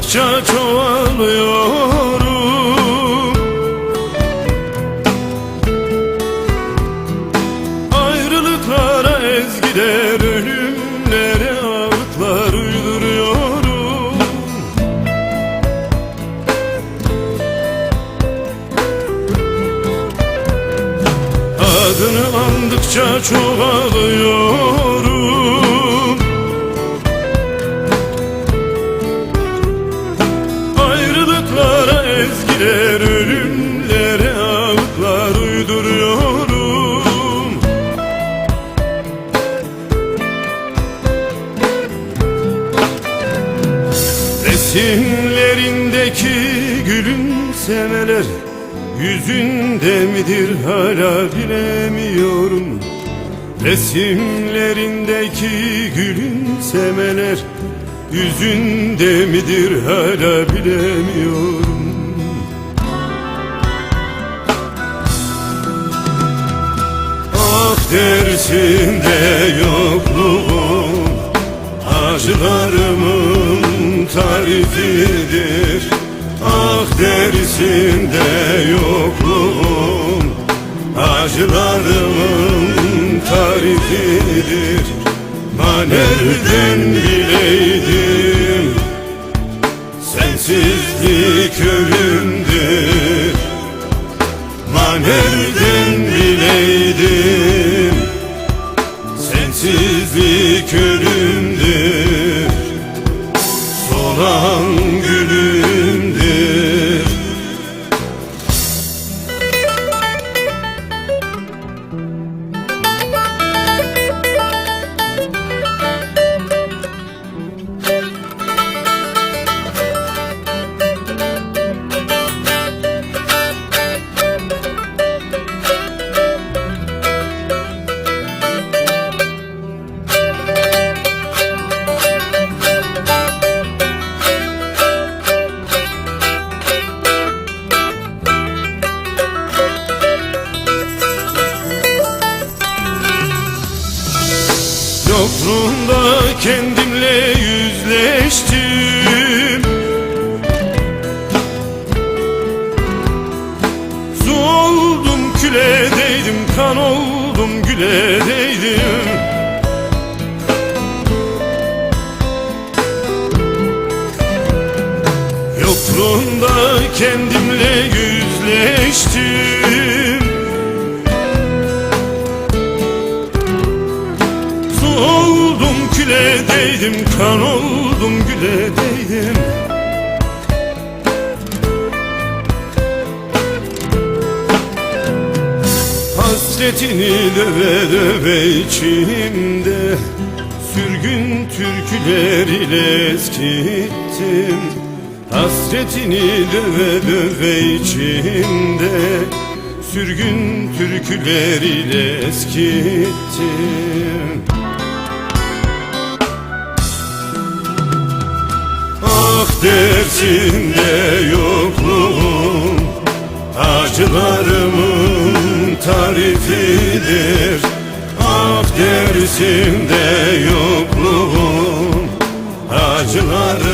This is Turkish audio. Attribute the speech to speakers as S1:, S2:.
S1: andıkça çoğalıyorum. Ayrılıklara ezgiler, ölümlere ağıtlar uyduruyorum. Adını andıkça çoğalıyorum. Ezgiler, ölümlere ağıtlar uyduruyorum. Resimlerindeki gülümsemeler yüzünde midir hala bilemiyorum. Resimlerindeki gülümsemeler yüzünde midir hala bilemiyorum. Dersimde yokluğum acılarımın tarifidir. Ah dersimde yokluğum acılarımın tarifidir. Ma nereden bileydim sensizlik ölümdür. Ma nereden bileydim sensizlik ölümdür, solan gülümdür. Yokluğunda kendimle yüzleştim. Su oldum, küle değdim, kan oldum, güle değdim. Yokluğunda kendimle yüzleştim. Küle değdim, kan oldum, güle değdim. Hasretini döve döve içimde sürgün türküler ile eskittim. Hasretini döve döve içimde sürgün türküler ile eskittim. Ah dersimde yokluğum acılarımın tarifidir. Ah dersimde yokluğum acılarımın